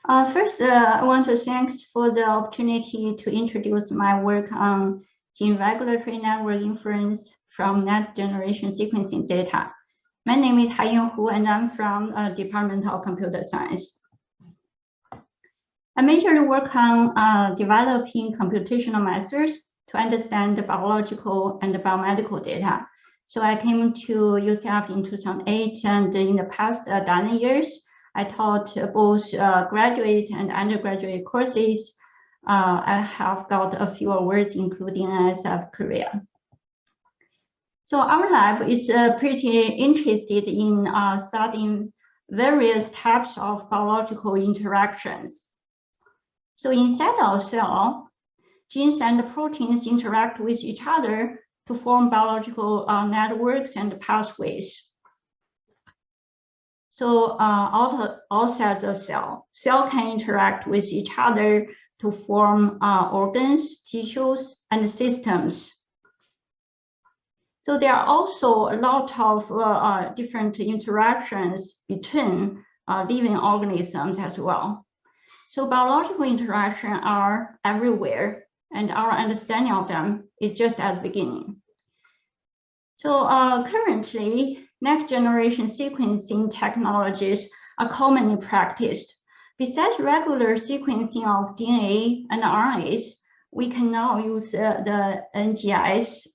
First, I want to thanks for the opportunity to introduce my work on gene regulatory network inference from next generation sequencing data. My name is Haiyan Hu, and I'm from Department of Computer Science. I majorly work on developing computational methods to understand the biological and the biomedical data. So I came to UCF in 2008, and in the past dozen years, I taught both graduate and undergraduate courses. I have got a few awards, including NSF Korea. So our lab is pretty interested in studying various types of biological interactions. So inside our cell, genes and proteins interact with each other to form biological networks and pathways. So outside the cell can interact with each other to form organs, tissues, and systems. So there are also a lot of different interactions between living organisms as well. So biological interactions are everywhere, and our understanding of them is just at the beginning. So currently, next generation sequencing technologies are commonly practiced. Besides regular sequencing of DNA and RNAs, we can now use the NGS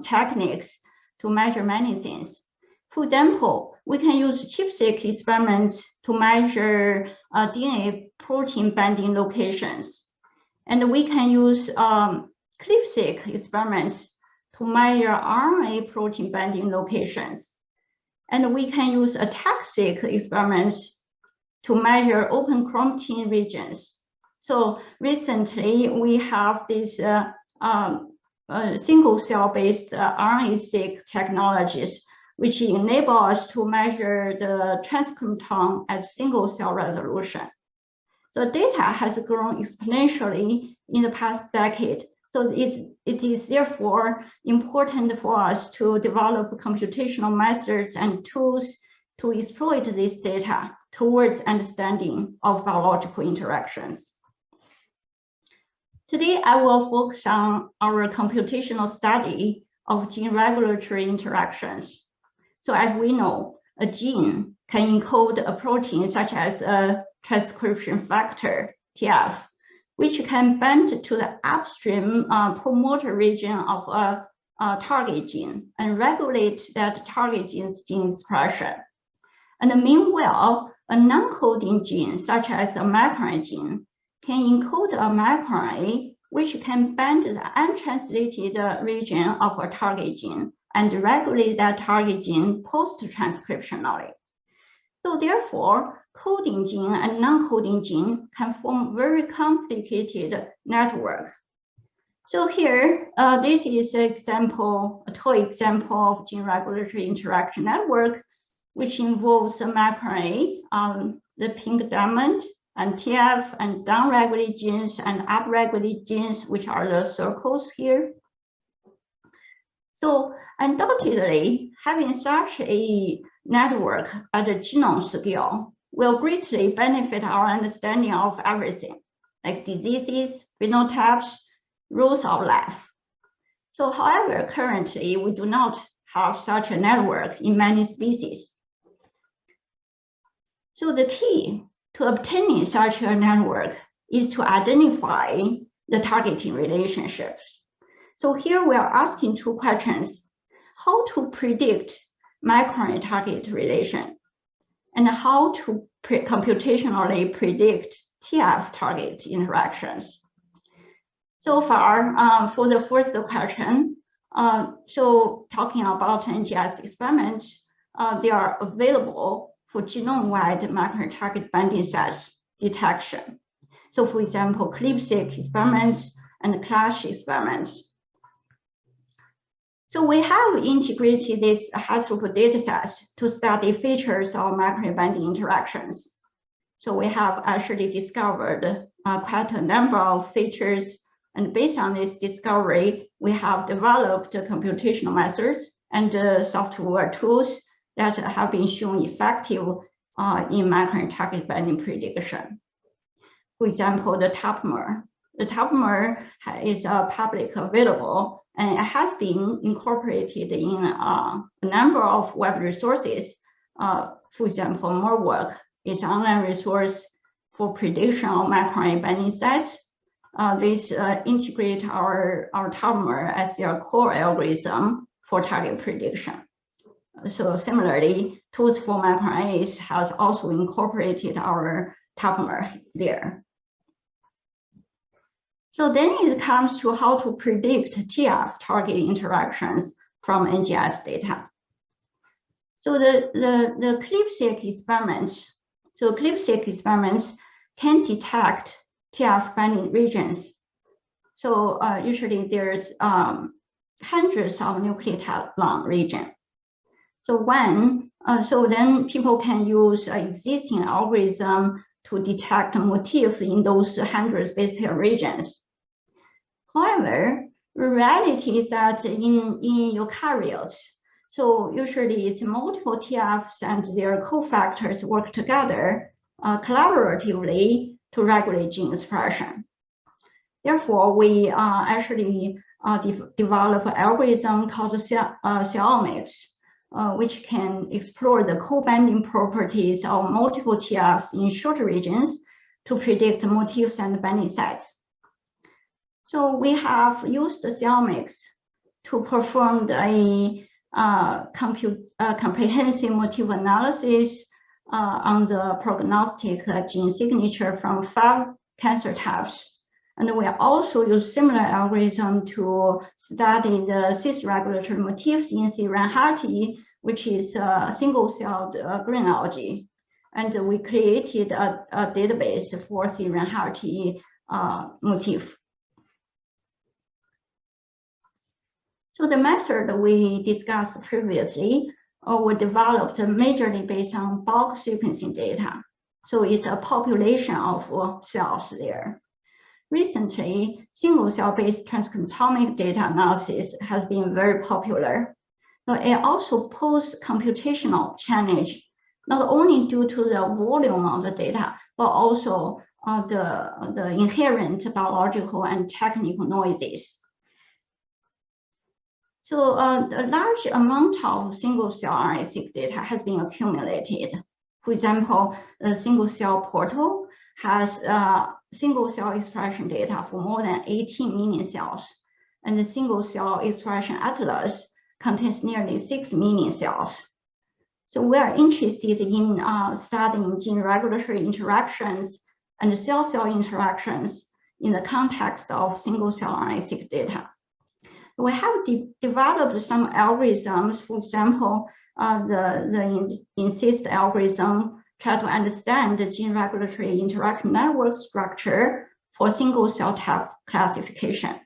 techniques to measure many things. For example, we can use ChIP-seq experiments to measure DNA protein binding locations. And we can use ClIP-seq experiments to measure RNA protein binding locations. And we can use ATAC-seq experiments to measure open chromatin regions. So recently, we have this single cell-based RNA-seq technologies, which enable us to measure the transcriptome at single cell resolution. So data has grown exponentially in the past decade. So it is therefore important for us to develop computational methods and tools to exploit this data towards understanding of biological interactions. Today, I will focus on our computational study of gene regulatory interactions. So as we know, a gene can encode a protein such as a transcription factor, TF, which can bind to the upstream promoter region of a target gene and regulate that target gene's gene expression. And meanwhile, a non-coding gene, such as a microRNA gene, can encode a microRNA, which can bind the untranslated region of a target gene and regulate that target gene post-transcriptionally. So therefore, coding gene and non-coding gene can form very complicated network. So here, this is an example, a toy example of gene regulatory interaction network, which involves a microRNA, the pink diamond, and TF, and downregulate genes and upregulate genes, which are the circles here. So undoubtedly, having such a network at the genome scale will greatly benefit our understanding of everything, like diseases, phenotypes, rules of life. So however, currently, we do not have such a network in many species. So the key to obtaining such a network is to identify the targeting relationships. So here we are asking two questions: how to predict microRNA target relation, and how to computationally predict TF target interactions. So far, for the first question, so talking about NGS experiments, they are available for genome-wide microRNA target binding sites detection. So for example, ClIP-seq experiments and CLASH experiments. So we have integrated these high-throughput datasets to study features of microRNA binding interactions. So we have actually discovered quite a number of features, and based on this discovery, we have developed computational methods and software tools that have been shown effective in microRNA target binding prediction. For example, the topmer. The topmer is public available, and it has been incorporated in a number of web resources. For example, more work is an online resource for prediction of microRNA binding sites. These integrate our topmer as their core algorithm for target prediction. So similarly, tools for microRNAs has also incorporated our topmer there. So then it comes to how to predict TF target interactions from NGS data. So the clip-seq experiments, can detect TF binding regions. So usually there's hundreds of nucleotide long region. So then people can use existing algorithm to detect motifs in those hundreds base pair regions. However, the reality is that in eukaryotes, so usually it's multiple TFs and their cofactors work together collaboratively to regulate gene expression. Therefore, we actually develop an algorithm called genomics, which can explore the co-binding properties of multiple TFs in short regions to predict motifs and binding sites. So we have used the genomics to perform a comprehensive motif analysis on the prognostic gene signature from 5 cancer types. And we also use similar algorithm to study the cis-regulatory motifs in C. reinhardti, which is a single-celled green algae. And we created a database for C. reinhardti motif. So the method we discussed previously were developed majorly based on bulk sequencing data. So it's a population of cells there. Recently, single-cell-based transcriptomic data analysis has been very popular. But it also poses computational challenge, not only due to the volume of the data, but also the inherent biological and technical noises. So a large amount of single-cell RNA-seq data has been accumulated. For example, the single-cell portal has single-cell expression data for more than 18 million cells, and the single-cell expression atlas contains nearly 6 million cells. So we are interested in studying gene regulatory interactions and cell-cell interactions in the context of single-cell RNA-seq data. We have developed some algorithms. For example, the INSIST algorithm try to understand the gene regulatory interaction network structure for single-cell type classification.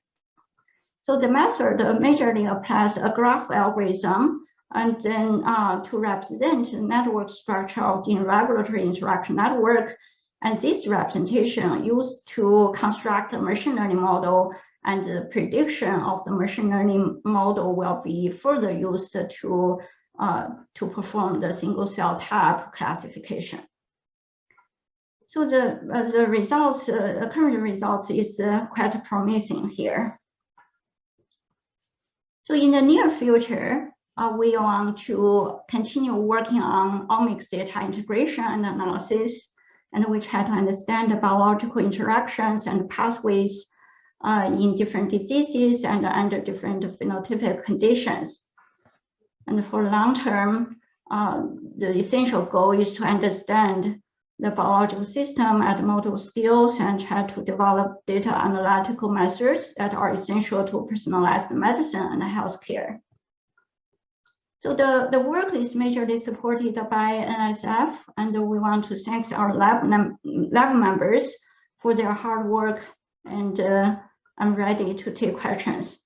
So the method majorly applies a graph algorithm and then to represent the network structure of gene regulatory interaction network. And this representation used to construct a machine learning model, and the prediction of the machine learning model will be further used to perform the single-cell type classification. So the results, current results is quite promising here. So in the near future, we want to continue working on omics data integration and analysis, and we try to understand the biological interactions and pathways in different diseases and under different phenotypic conditions. And for long term, the essential goal is to understand the biological system at multiple scales and try to develop data analytical methods that are essential to personalized medicine and healthcare. So the work is majorly supported by NSF, and we want to thank our lab members for their hard work, and I'm ready to take questions.